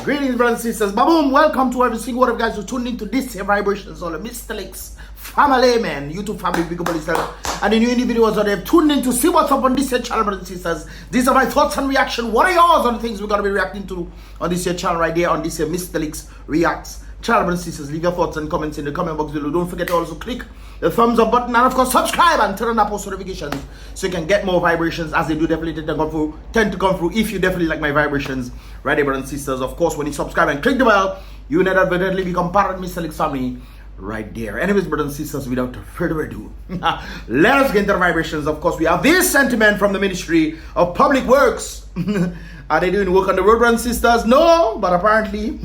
Greetings, brothers and sisters. Baboom, welcome to every single one of you guys who tuned into this here vibrations on the Mystelics family, man. YouTube family, big up yourself. And the new videos that they've tuned in to see what's up on this here channel, brothers and sisters. These are my thoughts and reaction. What are yours on the things we're going to be reacting to on this here channel right there, on this here Mystelics Reacts channel, brothers and sisters. Leave your thoughts and comments in the comment box below. Don't forget to also click the thumbs up button and of course subscribe and turn on that post notifications so you can get more vibrations as they do definitely tend to come through if you definitely like my vibrations right there, brothers and sisters. Of course, when you subscribe and click the bell, you will inadvertently become part of Mystelics family right there. Anyways, brothers and sisters, without further ado, let us get into the vibrations. Of course, we have this sentiment from the Ministry of Public Works. Are they doing work on the road, brothers and sisters? No, but apparently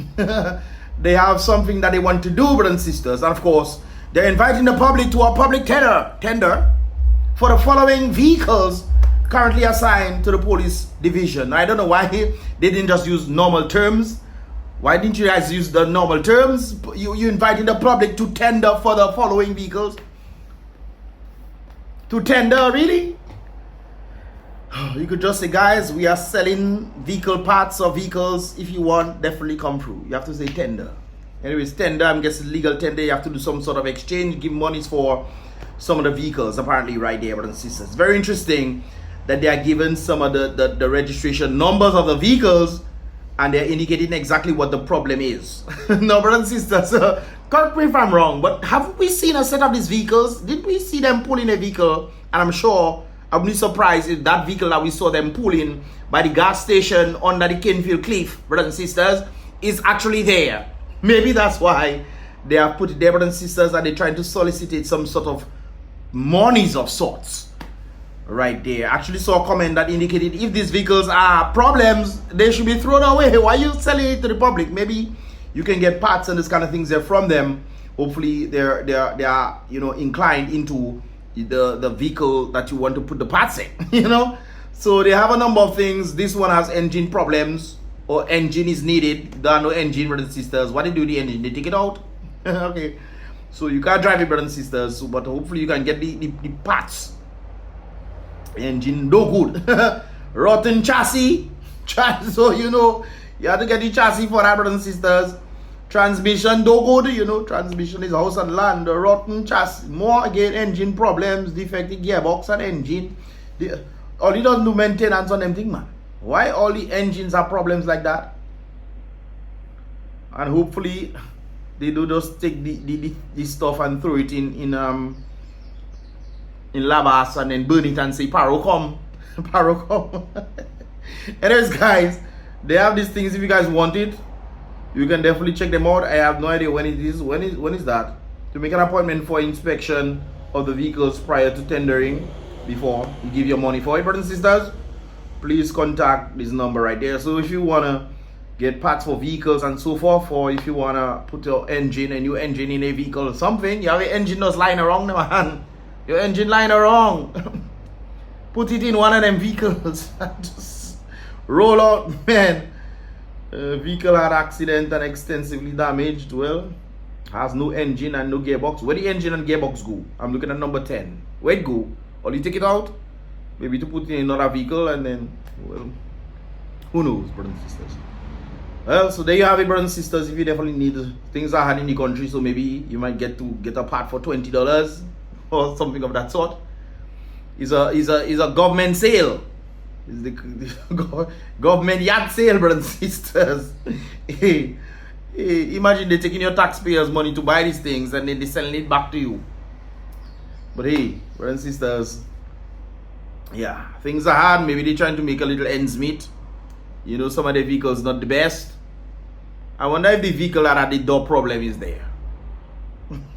they have something that they want to do, brothers and sisters. And of course, they're inviting the public to a public tender for the following vehicles currently assigned to the police division. I don't know why they didn't just use normal terms. Why didn't you guys use the normal terms? You inviting the public to tender for the following vehicles? To tender, really? You could just say, guys, we are selling vehicle parts or vehicles. If you want, definitely come through. You have to say tender. Anyways, tender, I'm guessing legal tender. You have to do some sort of exchange, give monies for some of the vehicles, apparently, right there, brothers and sisters. Very interesting that they are given some of the registration numbers of the vehicles and they're indicating exactly what the problem is. No, brothers and sisters, correct me if I'm wrong, but haven't we seen a set of these vehicles? Didn't we see them pulling a vehicle? And I'm sure I wouldn't be surprised if that vehicle that we saw them pulling by the gas station under the Kinfield Cliff, brothers and sisters, is actually there. Maybe that's why they have put it there, brothers and sisters, and they're trying to solicit some sort of monies of sorts. Right there. I actually saw a comment that indicated if these vehicles are problems, they should be thrown away. Why are you selling it to the public? Maybe you can get parts and this kind of things there from them. Hopefully they are inclined into the vehicle that you want to put the parts in. So they have a number of things. This one has engine problems or engine is needed. There are no engine, brothers and sisters. What they do with the engine? They take it out. Okay. So you can't drive it, brothers and sisters, but hopefully you can get the parts. Engine no good. Rotten chassis. So you have to get the chassis for that, brothers and sisters. Transmission no good. Transmission is house and land. The rotten chassis, more again, engine problems, defective gearbox and engine. All you don't do maintenance on them thing, man. Why all the engines have problems like that? And hopefully they do just take the stuff and throw it in lavas and then burn it and say Paro come. Paro come. Anyways, guys, they have these things. If you guys want it, you can definitely check them out. I have no idea when it is. When is that? To make an appointment for inspection of the vehicles prior to tendering, before you give your money for it, brothers and sisters, please contact this number right there. So if you wanna get parts for vehicles and so forth, or if you wanna put a new engine in a vehicle or something, you have an engine that's lying around, man. Your engine lying around. Put it in one of them vehicles and just roll out, man. Vehicle had accident and extensively damaged. Well, has no engine and no gearbox. Where the engine and gearbox go? I'm looking at number 10. Where it go? Or you take it out? Maybe to put in another vehicle and then, well, who knows, brothers and sisters. Well, so there you have it, brothers and sisters. If you definitely need, things are hard in the country, so maybe you might get a part for $20 or something of that sort. Is a government sale. Is the government yard sale, brothers and sisters. Hey, imagine they're taking your taxpayers' money to buy these things and then they're selling it back to you. But hey, brothers and sisters, yeah, things are hard. Maybe they're trying to make a little ends meet. Some of the vehicles not the best. I wonder if the vehicle that had the door problem is there.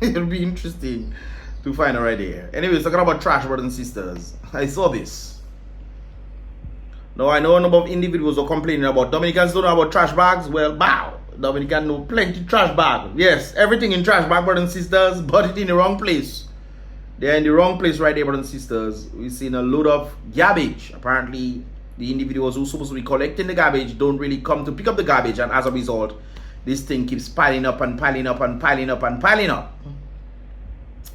It'll be interesting to find out right there. Anyways, talking about trash, brothers and sisters, I saw this. Now I know a number of individuals are complaining about Dominicans don't know about trash bags. Well, bow. Dominicans know plenty trash bag. Yes, everything in trash bag, brothers and sisters, but it in the wrong place. They're in the wrong place right there, brothers and sisters. We've seen a load of garbage. Apparently, the individuals who are supposed to be collecting the garbage don't really come to pick up the garbage, and as a result, this thing keeps piling up and piling up and piling up and piling up.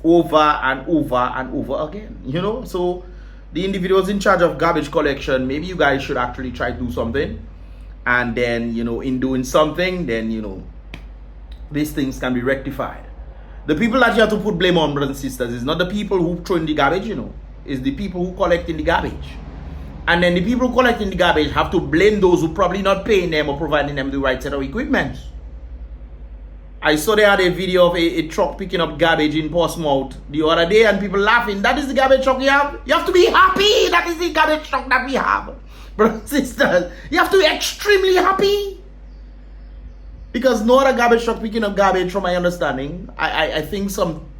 Over and over and over again. So the individuals in charge of garbage collection, maybe you guys should actually try to do something and then, you know, in doing something, then, you know, these things can be rectified. The people that you have to put blame on, brothers and sisters, is not the people who throw in the garbage, you know. It's the people who collect in the garbage. And then the people collecting the garbage have to blame those who probably not paying them or providing them the right set of equipment. I saw they had a video of a truck picking up garbage in Portsmouth the other day, and people laughing. That is the garbage truck you have? You have to be happy. That is the garbage truck that we have. Brothers and sisters, you have to be extremely happy. Because no other garbage truck picking up garbage, from my understanding. I think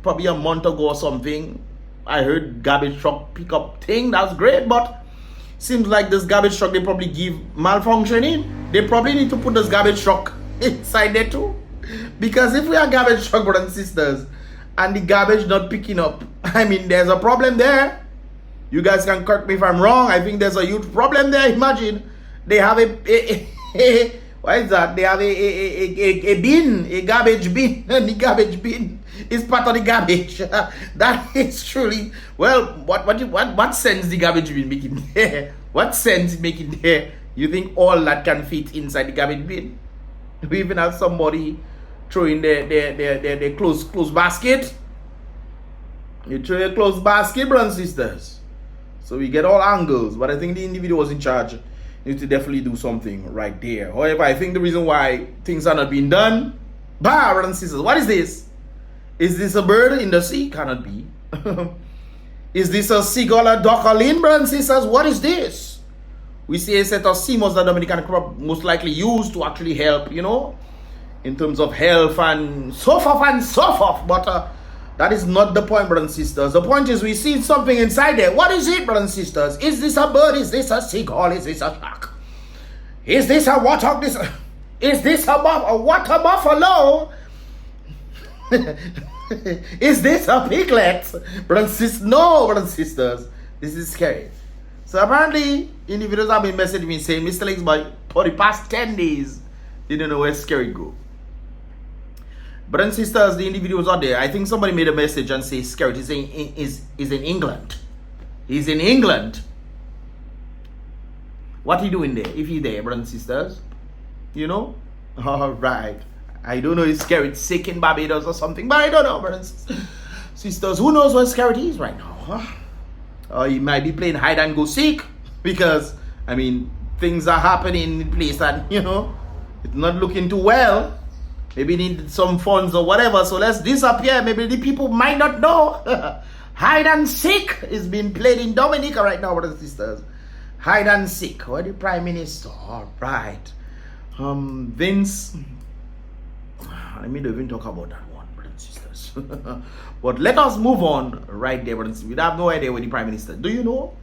probably a month ago or something, I heard garbage truck pick up thing. That's great, but seems like this garbage truck they probably give malfunctioning. They probably need to put this garbage truck inside there too. Because if we are garbage truck, brothers and sisters, and the garbage not picking up, I mean, there's a problem there. You guys can correct me if I'm wrong. I think there's a huge problem there. Imagine they have what is that? They have a bin, a garbage bin, and the garbage bin is part of the garbage. That is truly, well, what sense the garbage bin making there? What sense it making there? You think all that can fit inside the garbage bin? We even have somebody throwing their clothes basket. You throw your clothes basket, brothers and sisters. So we get all angles, but I think the individual was in charge. You need to definitely do something right there. However, I think the reason why things are not being done, brothers and sisters, what is this? Is this a bird in the sea? Cannot be. Is this a seagull or duck or lin, brothers and sisters? What is this? We see a set of CMOS that Dominican crop most likely use to actually help, you know, in terms of health and so forth. But that is not the point, brothers and sisters. The point is we see something inside there. What is it, brothers and sisters? Is this a bird? Is this a seagull? Is this a shark? Is this a warthog? Is this a water buffalo? Is this a piglet? Brothers and sisters, no, brothers and sisters. This is scary. So apparently, individuals have been messaging me saying, Mystelics, but for the past 10 days, they don't know where scary go. Brothers and sisters, the individuals out there, I think somebody made a message and say Scarrett is in England. He's in England. What he doing there? If he's there, brothers and sisters, you know? All right. I don't know if Scarrett sick in Barbados or something, but I don't know, brothers and sisters. Who knows where Scarrett is right now? Huh? Or he might be playing hide and go seek, because I mean things are happening in place that, you know, it's not looking too well. Maybe need some funds or whatever, so let's disappear. Maybe the people might not know. Hide and seek is being played in Dominica right now, brothers and sisters. Hide and seek. Where the Prime Minister? All right. Vince. Let me not even talk about that one, brothers and sisters. But let us move on right there, brothers. We have no idea where the Prime Minister. Do you know?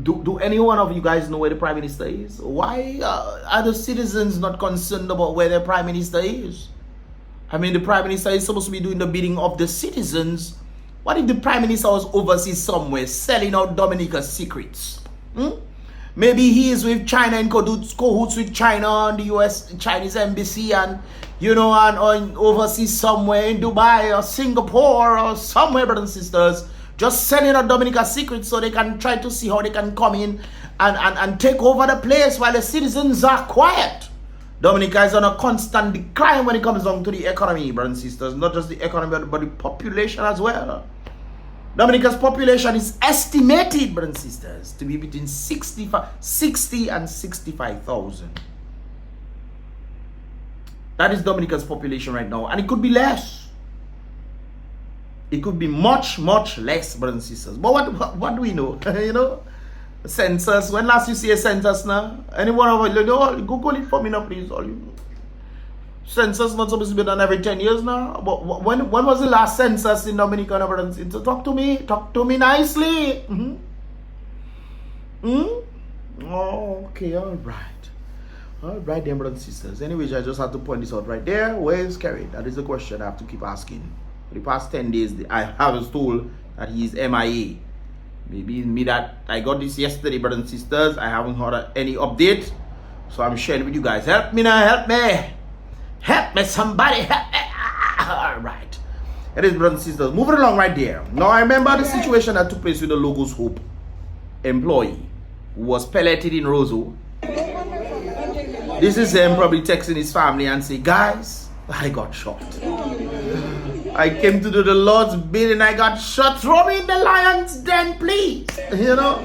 Do any one of you guys know where the Prime Minister is? Why are the citizens not concerned about where their Prime Minister is? I mean, the Prime Minister is supposed to be doing the bidding of the citizens. What if the Prime Minister was overseas somewhere selling out Dominica's secrets? Maybe he is with China in cahoots with China and the US Chinese embassy, and you know, and overseas somewhere in Dubai or Singapore or somewhere, brothers and sisters, just selling out Dominica's secrets so they can try to see how they can come in and take over the place while the citizens are quiet. Dominica is on a constant decline when it comes down to the economy, brothers and sisters. Not just the economy, but the population as well. Dominica's population is estimated, brothers and sisters, to be between 60 and 65,000. That is Dominica's population right now, and it could be less. It could be much less, brothers and sisters. But what do we know? You know, census. When last you see a census now? Anyone of you know? Google it for me now, please. All you. Census not supposed to be done every 10 years now. But when was the last census in Dominica, brothers and sisters? Talk to me nicely. Oh, okay, all right, then, brothers and sisters. Anyways, I just have to point this out right there. Where is Kerry? That is the question I have to keep asking. For the past 10 days, I have told that he's MIA. Maybe me that I got this yesterday, brothers and sisters. I haven't heard any update, so I'm sharing with you guys. Help me now, help me, somebody, help me. All right, it is, brothers and sisters. Moving along right there. Now I remember the situation that took place with the LOGOS Hope employee who was pelleted in Roseau. This is him probably texting his family and say, guys, I got shot. I came to do the Lord's bidding. I got shot. Throw me in the lion's den, please. You know?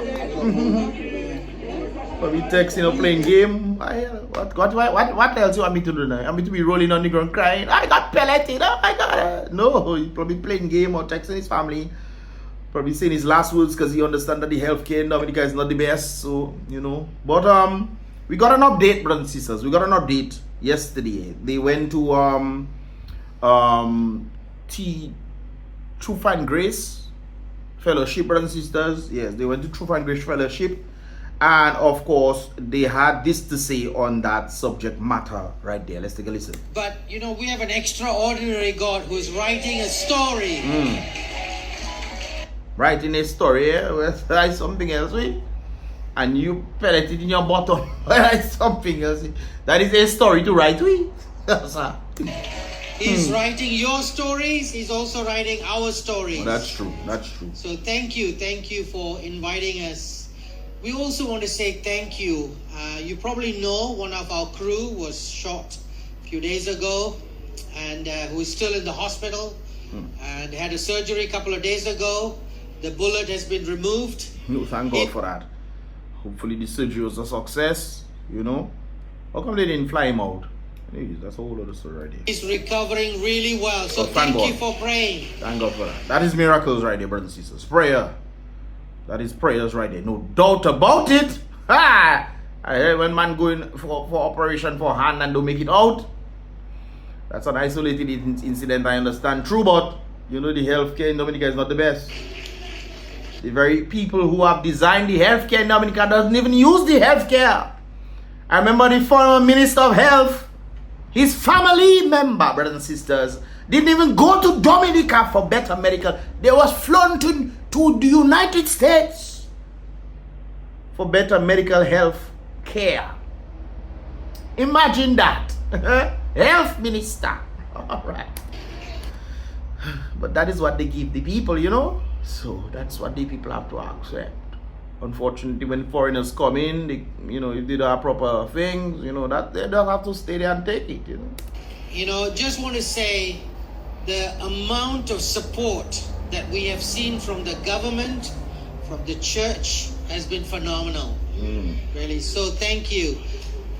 Probably texting or playing game. What else you want me to do now? You want me to be rolling on the ground crying? I got pelleted. Oh my God. No, he's probably playing game or texting his family. Probably saying his last words because he understands that the healthcare in Dominica is not the best. So, you know. But we got an update, brothers and sisters. We got an update yesterday. They went to Truth and Grace Fellowship, brothers and sisters. Yes, they went to Truth and Grace Fellowship. And of course, they had this to say on that subject matter right there. Let's take a listen. But, you know, we have an extraordinary God who is writing a story. Writing a story, write something else, and you pellet it in your bottom, write something else. That is a story to write, He's writing your stories. He's also writing our stories. Oh, that's true. That's true. So thank you for inviting us. We also want to say thank you. You probably know one of our crew was shot a few days ago, and who is still in the hospital, and had a surgery a couple of days ago. The bullet has been removed. No, thank God for that. Hopefully the surgery was a success, you know. How come they didn't fly him out? That's a whole other story right there. He's recovering really well. So thank you for praying. Thank God for that. That is miracles right there, brothers and sisters. Prayer. That is prayers right there. No doubt about it. Ha! I heard when man going for operation for hand and don't make it out. That's an isolated incident, I understand. True, but you know the healthcare in Dominica is not the best. The very people who have designed the healthcare in Dominica doesn't even use the healthcare. I remember the former Minister of Health, his family member, brothers and sisters, didn't even go to Dominica for better medical. They was flown to the United States for better medical health care. Imagine that. Health minister. All right. But that is what they give the people, you know. So that's what the people have to accept. Unfortunately, when foreigners come in, they, you know, if they do our proper things, you know, that they don't have to stay there and take it, you know. You know, just want to say the amount of support that we have seen from the government, from the church, has been phenomenal. Really. So thank you.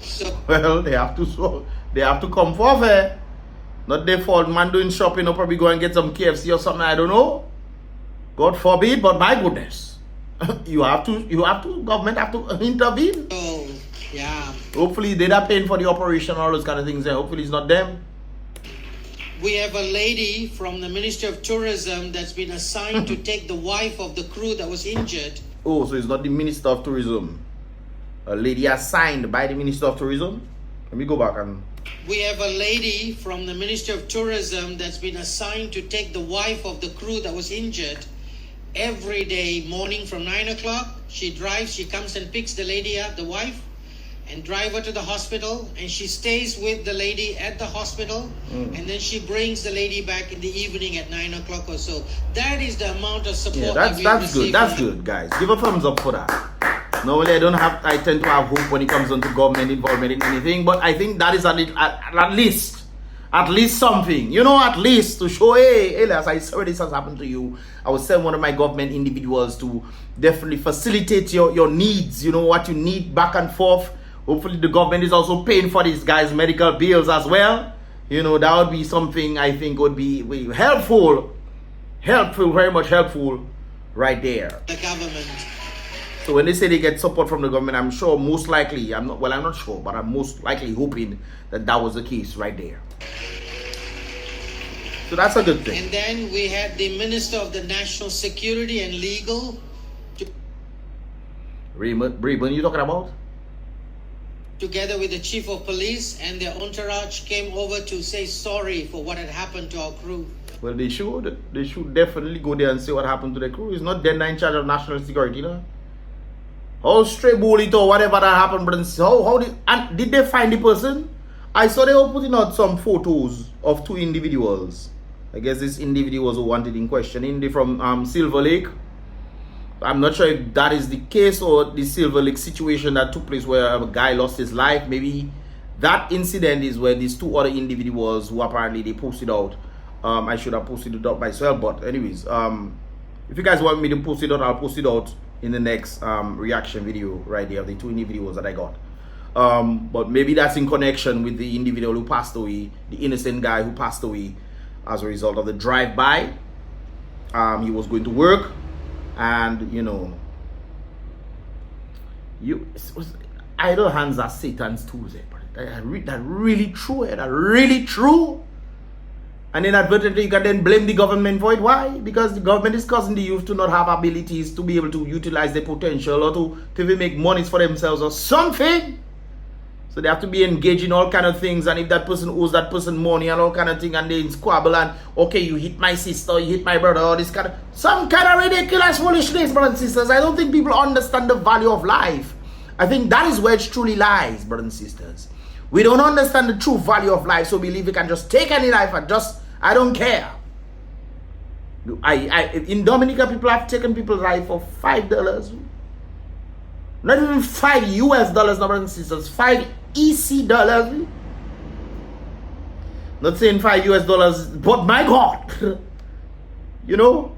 So well, they have to come forth. Not their fault. Man doing shopping or probably go and get some KFC or something. I don't know. God forbid, but my goodness, government have to intervene. Oh, yeah. Hopefully they're not paying for the operation, all those kind of things. Hopefully it's not them. We have a lady from the Ministry of Tourism that's been assigned to take the wife of the crew that was injured. Oh, so it's not the Minister of Tourism. A lady assigned by the Minister of Tourism. Let me go back and... We have a lady from the Ministry of Tourism that's been assigned to take the wife of the crew that was injured. Every day morning from 9 o'clock, she drives, she comes and picks the lady up, the wife, and drive her to the hospital, and she stays with the lady at the hospital, and then she brings the lady back in the evening at 9 o'clock or so. That is the amount of support that's good. That's good, guys. Give a thumbs up for that. Normally I tend to have hope when it comes on to government involvement in anything, but I think that is at least something, you know, at least to show, hey, Elias, I saw this has happened to you. I will send one of my government individuals to definitely facilitate your needs, you know, what you need back and forth. Hopefully the government is also paying for these guys' medical bills as well. You know, that would be something I think would be helpful, very much helpful right there. The government. So when they say they get support from the government, I'm sure most likely, I'm not sure, but I'm most likely hoping that was the case right there. So that's a good thing. And then we had the Minister of the National Security and Legal. Brayburn, you talking about? Together with the Chief of Police and their entourage came over to say sorry for what had happened to our crew. Well, they should definitely go there and say what happened to the crew. It's not them in charge of national security, you know. How stray bullet or whatever that happened, but did they find the person? I saw they were putting out some photos of two individuals. I guess these individuals who wanted in questioning. They're from Silver Lake. I'm not sure if that is the case or the Silver Lake situation that took place where a guy lost his life. Maybe That incident is where these two other individuals who apparently they posted out. I should have posted it out myself, but anyways, if you guys want me to post it out, I'll post it out in the next reaction video right there of the two individuals that I got. But maybe that's in connection with the individual who passed away, the innocent guy who passed away as a result of the drive-by. He was going to work, and you know, idle hands are Satan's tools. That really true. That really true. And inadvertently, you can then blame the government for it. Why? Because the government is causing the youth to not have abilities to be able to utilize their potential or to even make monies for themselves or something. So they have to be engaged in all kind of things. And if that person owes that person money and all kind of thing, and they squabble and, okay, you hit my sister, you hit my brother, all this kind of, some kind of ridiculous foolishness, brothers and sisters. I don't think people understand the value of life. I think that is where it truly lies, brothers and sisters. We don't understand the true value of life, so we believe we can just take any life and just, I don't care. In Dominica, people have taken people's life for $5. Not even $5 US, brothers and sisters. $5 EC dollars. Not saying $5 US, but my God. You know?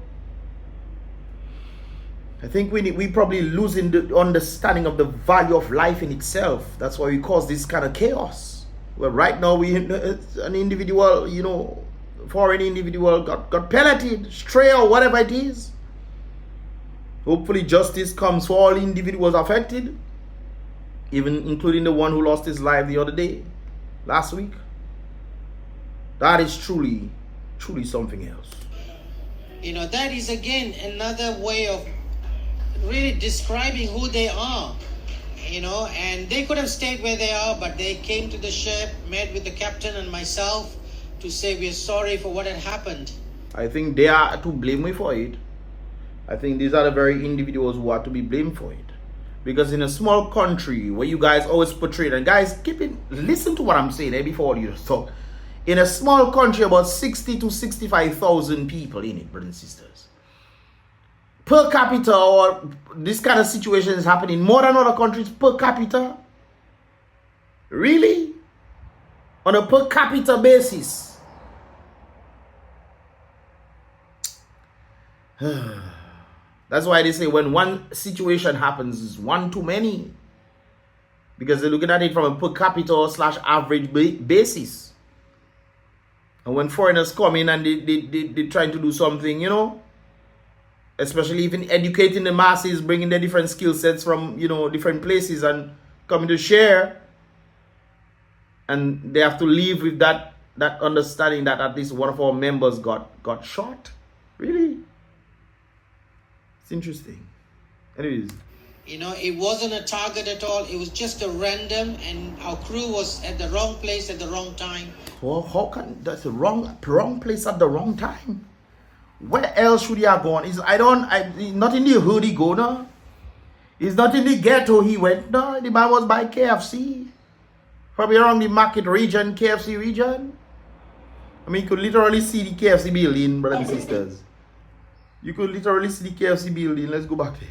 I think we probably losing the understanding of the value of life in itself. That's why we cause this kind of chaos. Well, right now, an individual, you know, foreign individual got pelleted, stray or whatever it is. Hopefully justice comes for all individuals affected, even including the one who lost his life the other day, last week. That is truly something else. You know, that is again another way of really describing who they are. You know, and they could have stayed where they are, but they came to the ship, met with the captain and myself to say we are sorry for what had happened. I think they are to blame for it. I think these are the very individuals who are to be blamed for it. Because in a small country where you guys always portray, and guys, listen to what I'm saying before you talk. In a small country, about 60 to 65,000 people in it, brothers and sisters. Per capita, or this kind of situation is happening more than other countries per capita. Really? On a per capita basis. That's why they say when one situation happens, it's one too many. Because they're looking at it from a per capita / average basis. And when foreigners come in and they're trying to do something, you know, especially even educating the masses, bringing their different skill sets from, you know, different places and coming to share. And they have to leave with that understanding that at least one of our members got shot. Really? It's interesting. Anyways. You know, it wasn't a target at all. It was just a random, and our crew was at the wrong place at the wrong time. Well, how can that's the wrong place at the wrong time? Where else should he have gone? Not in the hood he go now. It's not in the ghetto he went. No, the man was by KFC. Probably around the market region, KFC region. I mean, you could literally see the KFC building, brothers and sisters. You could literally see the KFC building. Let's go back there.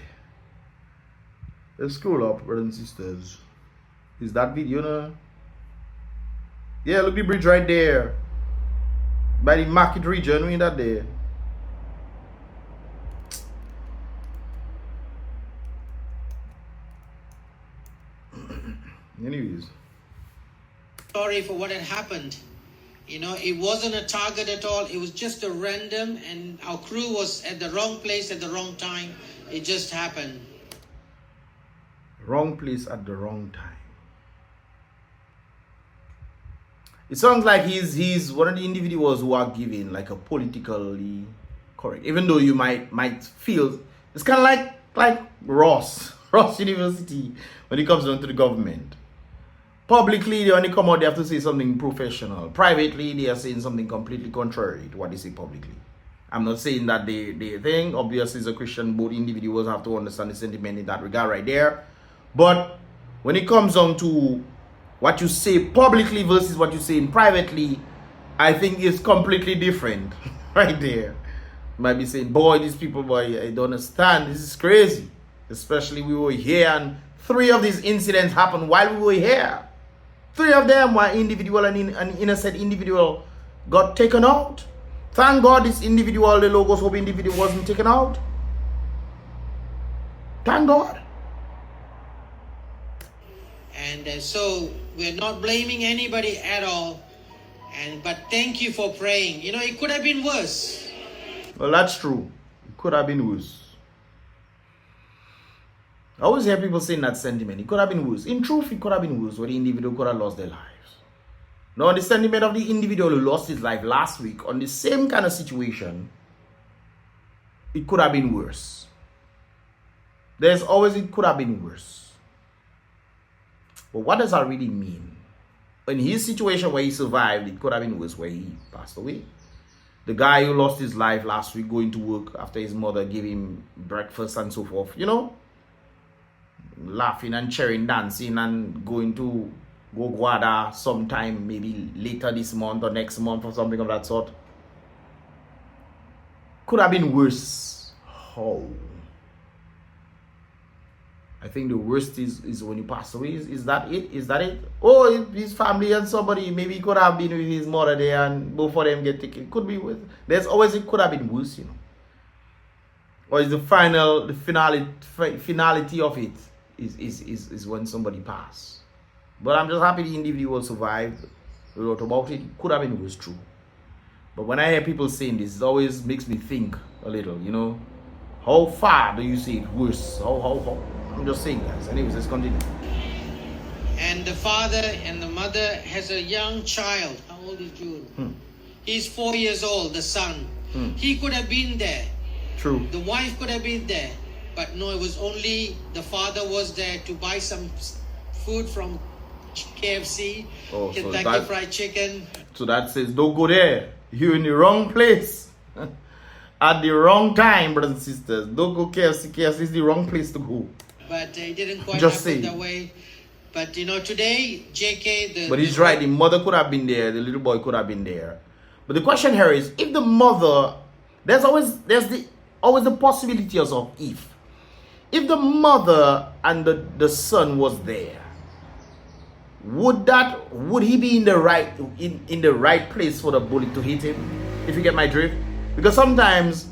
Let's scroll up, brothers and sisters. Is that video now? Yeah, look the bridge right there. By the market region, we in that there. Anyways. Sorry for what had happened. You know, it wasn't a target at all. It was just a random, and our crew was at the wrong place at the wrong time. It just happened. Wrong place at the wrong time. It sounds like he's one of the individuals who are giving like a politically correct, even though you might feel it's kind of like Ross University when it comes down to the government. Publicly, when they come out, they have to say something professional. Privately, they are saying something completely contrary to what they say publicly. I'm not saying that they think, obviously, as a Christian, both individuals have to understand the sentiment in that regard right there. But when it comes down to what you say publicly versus what you say privately, I think it's completely different right there. You might be saying, boy, these people, boy, I don't understand. This is crazy. Especially we were here and 3 of these incidents happened while we were here. 3 of them were individual, and an innocent individual got taken out. Thank God this individual, the Logos Hope individual, wasn't taken out. Thank God. And so we're not blaming anybody at all. But thank you for praying. You know, it could have been worse. Well, that's true. It could have been worse. I always hear people saying that sentiment. It could have been worse. In truth, it could have been worse, where the individual could have lost their lives. Now, the sentiment of the individual who lost his life last week on the same kind of situation, it could have been worse. There's always, it could have been worse. But what does that really mean? In his situation where he survived, it could have been worse where he passed away. The guy who lost his life last week going to work after his mother gave him breakfast and so forth, you know, laughing and cheering, dancing and going to go Guada sometime, maybe later this month or next month or something of that sort. Could have been worse. How? I think the worst is when you pass away. Is that it? Is that it? Oh, his family and somebody, maybe he could have been with his mother there and both of them get taken. Could be with. There's always, it could have been worse, you know. Or is the finality of it is when somebody passed. But I'm just happy the individual survived. We wrote about it. It could have been worse, true. But when I hear people saying this, it always makes me think a little, you know. How far do you see it worse? How? I'm just saying, guys. Anyways, let's continue. And the father and the mother has a young child. How old is June? He's 4 years old, the son. He could have been there. True. The wife could have been there. But no, it was only the father was there to buy some food from KFC, Kentucky Fried Chicken. So that says, don't go there. You're in the wrong place. At the wrong time, brothers and sisters. Don't go KFC. KFC is the wrong place to go. But it didn't quite Just happen say. that way. But you know, today, JK, But he's right. The mother could have been there. The little boy could have been there. But the question here is, if the mother, there's always the possibility of if the mother and the son was there, would he be in the right place for the bullet to hit him? If you get my drift. Because sometimes,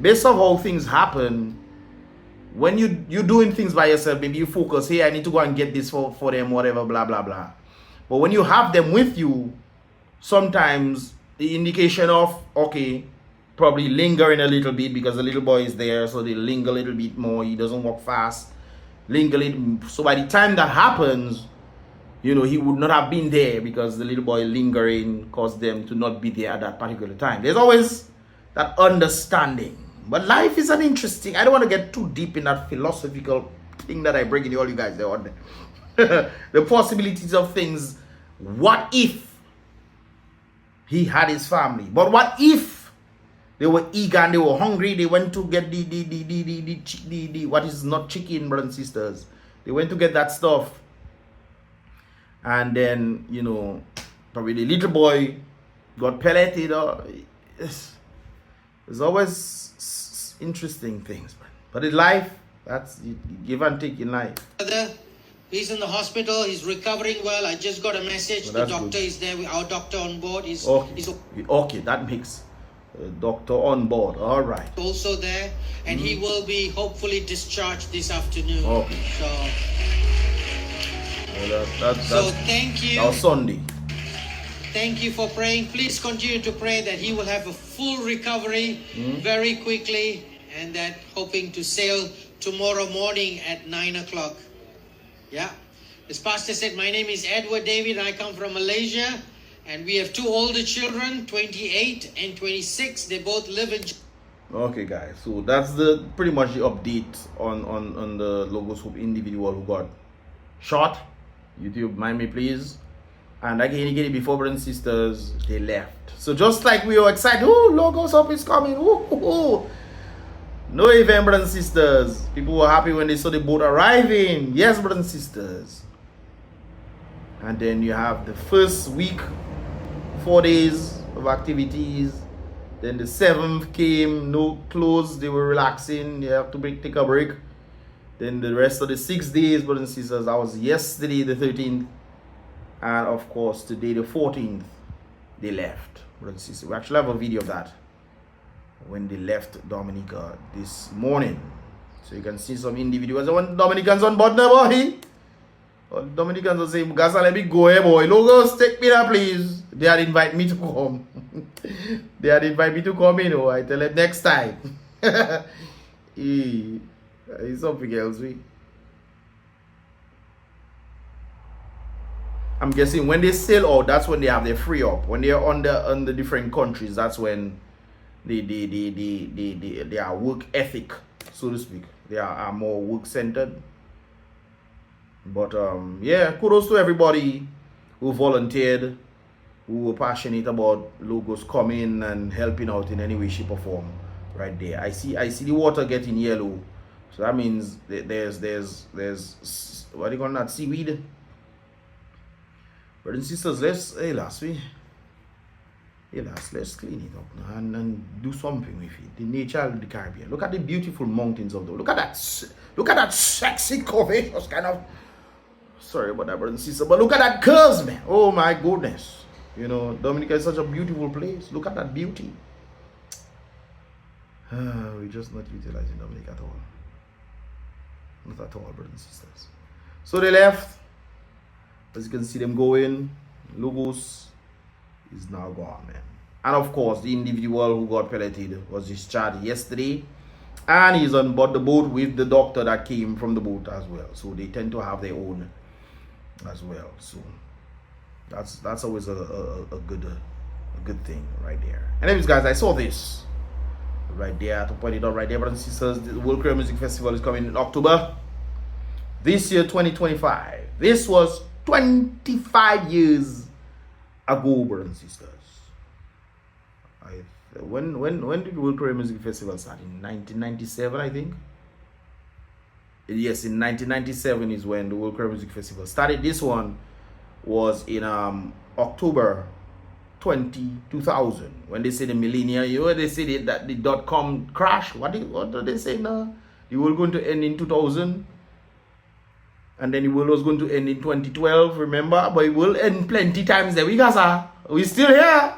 based on how things happen, when you're doing things by yourself, maybe you focus, hey, I need to go and get this for them, whatever, blah, blah, blah. But when you have them with you, sometimes the indication of, okay, probably lingering a little bit because the little boy is there, so they linger a little bit more. He doesn't walk fast. Linger a little. So by the time that happens, you know, he would not have been there because the little boy lingering caused them to not be there at that particular time. There's always that understanding. But life is an interesting, I don't want to get too deep in that philosophical thing that I bring in all you guys there on the possibilities of things. What if he had his family? But what if they were eager and they were hungry? They went to get the what is not chicken, brothers and sisters. They went to get that stuff. And then, you know, probably the little boy got pelleted. Or there's always interesting things, but in life, that's give and take in life. He's in the hospital. He's recovering well. I just got a message. Well, the doctor good. is there. Our doctor on board is okay. That makes doctor on board. All right. Also there, and he will be hopefully discharged this afternoon. Okay. So thank you. That was Sunday. Thank you for praying. Please continue to pray that he will have a full recovery very quickly, and that hoping to sail tomorrow morning at 9 o'clock. Yeah. As Pastor said, my name is Edward David. I come from Malaysia, and we have 2 older children, 28 and 26. They both live in... Okay, guys. So that's pretty much the update on the Logos Hope individual who got shot. YouTube, mind me please. And like I indicated before, brothers and sisters, they left. So just like we were excited, oh, Logos Hope is coming. Ooh. No event, brothers and sisters. People were happy when they saw the boat arriving. Yes, brothers and sisters. And then you have the first week, 4 days of activities. Then the 7th came, no clothes. They were relaxing. They have to take a break. Then the rest of the 6 days, brothers and sisters, that was yesterday, the 13th. And of course, today the 14th, they left. We actually have a video of that when they left Dominica this morning. So you can see some individuals. I want Dominicans on board now, boy. Dominicans will say, Gasa, let me go here, boy. Logos, take me there, please. They had invite me to come. They had invite me to come in. Oh, I tell them next time. It's something else. I'm guessing when they sail out, that's when they have their free up. When they are on the different countries, that's when they are work ethic, so to speak. They are more work centered. But yeah, kudos to everybody who volunteered, who were passionate about Logos coming and helping out in any way, shape, or form. Right there, I see the water getting yellow, so that means there's what do you call that, seaweed. Brothers and sisters, let's clean it up now and do something with it. The nature of the Caribbean. Look at the beautiful mountains of the. Look at that sexy curvaceous kind of. Sorry about that, brothers and sisters, but look at that curves, man. Oh my goodness. You know, Dominica is such a beautiful place. Look at that beauty. We're just not utilizing Dominica at all. Not at all, brothers and sisters. So they left. As you can see them going. Logos is now gone, man. And of course, the individual who got pelleted was discharged yesterday. And he's on board the boat with the doctor that came from the boat as well. So they tend to have their own as well. So that's always a good thing right there. Anyways, guys, I saw this right there to point it out right there, brothers and sisters. The World Creole Music Festival is coming in October this year, 2025. This was 25 years ago, brothers and sisters. When did the World Creole Music Festival start? In 1997, I think. Yes, in 1997 is when the World Creole Music Festival started. This one was in October 2000. When they say the millennia, you know, they say that the .com crash. What do they say now? The world going to end in 2000. And then the world was going to end in 2012, remember? But it will end plenty times there. We still here.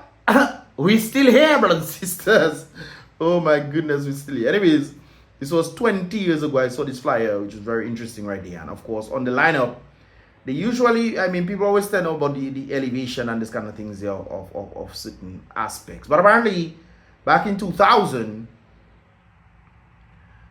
We still here, brothers and sisters. Oh my goodness, we still here. Anyways, this was 20 years ago. I saw this flyer, which is very interesting right there. And of course, on the lineup, they usually, people always tell about the elevation and this kind of things there of certain aspects. But apparently, back in 2000,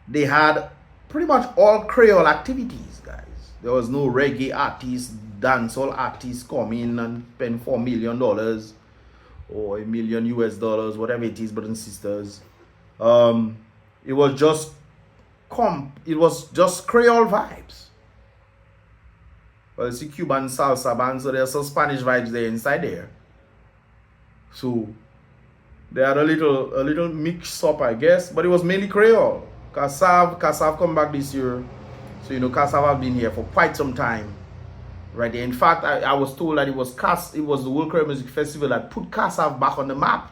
they had pretty much all Creole activities, guys. There was no reggae artists, dancehall artists come in and spend $4 million or $1 million US, whatever it is, brothers and sisters. It was just Creole vibes. Well, you see Cuban salsa band, so there's some Spanish vibes there inside there. So they had a little mix up, I guess, but it was mainly Creole. Kassav come back this year. So, you know, Kassav have been here for quite some time. Right there. In fact, I was told that it was the World Creole Music Festival that put Kassav back on the map.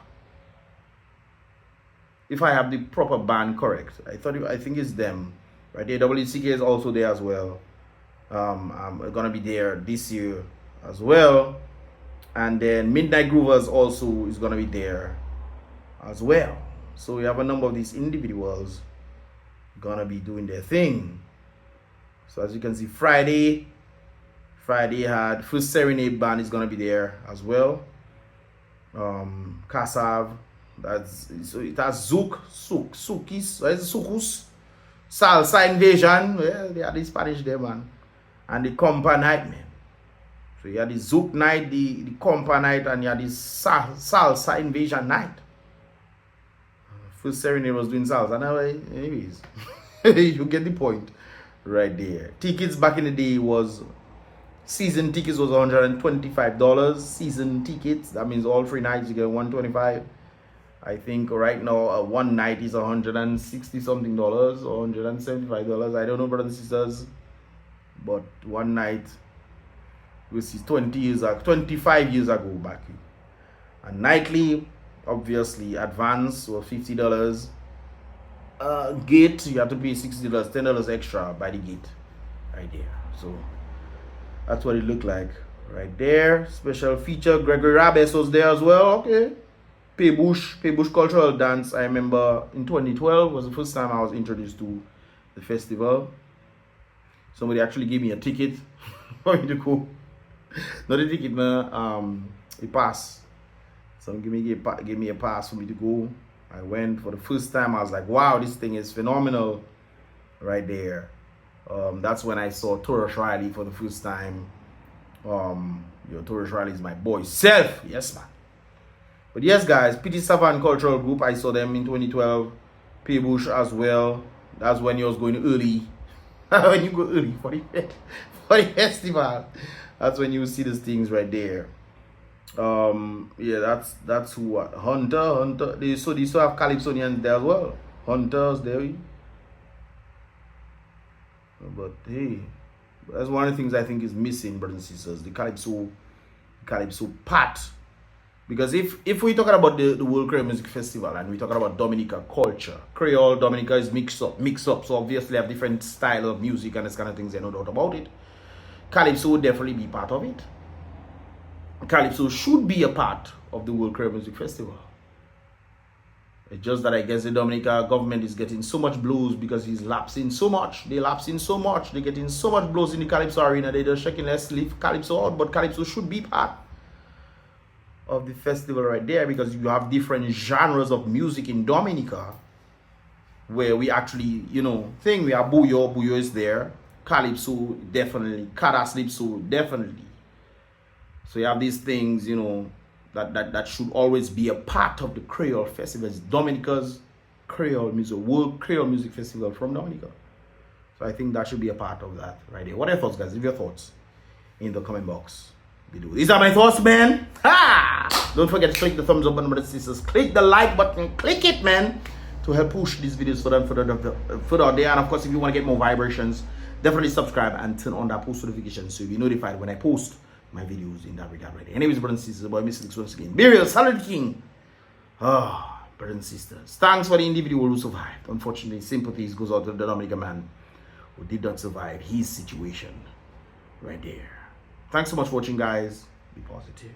If I have the proper band correct. I think it's them. Right there. WCK is also there as well. I'm gonna be there this year as well. And then Midnight Groovers also is gonna be there as well. So we have a number of these individuals gonna be doing their thing. So as you can see, Friday had First Serenade Band is gonna be there as well. Kassav, it has Sukus, Salsa Invasion. Well, they are the Spanish there, man. And the Compa Night, man. So you had the Zouk night, the Compa night, and you had the Salsa Invasion night. First Serenade was doing salsa. Now, anyways, you get the point right there. Tickets back in the day season tickets was $125. Season tickets, that means all 3 nights you get $125. I think right now one night is $160 something or $175. I don't know, brothers and sisters, but one night, which is 25 years ago back. And nightly, obviously, advance was $50. Gate, you have to pay $60, $10 extra by the gate, right there. So that's what it looked like Right there. Special feature. Gregory Rabes was there as well. Okay. Paybush Cultural Dance. I remember in 2012 was the first time I was introduced to the festival. Somebody actually gave me a ticket for me to go. Not a ticket, a pass. Someone gave me a pass for me to go. I went for the first time. I was like, wow, this thing is phenomenal. Right there. That's when I saw Torres Riley for the first time. Torres Riley is my boy self. Yes, man. But yes, guys, Petit Savant Cultural Group, I saw them in 2012. Paybush as well. That's when you was going early. When you go early for the festival. That's when you see these things right there. Yeah, that's who. Hunter. They still have Calypsonians there as well. Hunters there. But hey, that's one of the things I think is missing, brothers and sisters. The Calypso part. Because if we're talking about the World Creole Music Festival and we're talking about Dominica culture, Creole, Dominica is mixed up. So obviously have different style of music and this kind of things, there's no doubt about it. Calypso would definitely be part of it. Calypso should be a part of the World Creole Music Festival. It's just that I guess the Dominica government is getting so much blows because he's lapsing so much. They're lapsing so much. They're getting so much blows in the Calypso arena. They're just checking, let's leave Calypso out. But Calypso should be part of the festival right there because you have different genres of music in Dominica where we actually, we have Buyo is there, Calypso definitely, Calypso definitely. So you have these things, that should always be a part of the Creole festival. It's Dominica's Creole music, World Creole Music Festival from Dominica. So I think that should be a part of that right there. What are your thoughts, guys? Leave your thoughts in the comment box. These are my thoughts, man. Ha! Don't forget to click the thumbs up button, brothers and sisters. Click the like button. Click it, man, to help push these videos further out there. And of course, if you want to get more vibrations, definitely subscribe and turn on that post notification so you'll be notified when I post my videos in that regard right there. Anyways, brothers and sisters, boy Mystelics once again. Be real, salute king. Brothers and sisters, thanks for the individual who survived. Unfortunately, sympathies goes out to the Dominica man who did not survive his situation right there. Thanks so much for watching, guys. Be positive.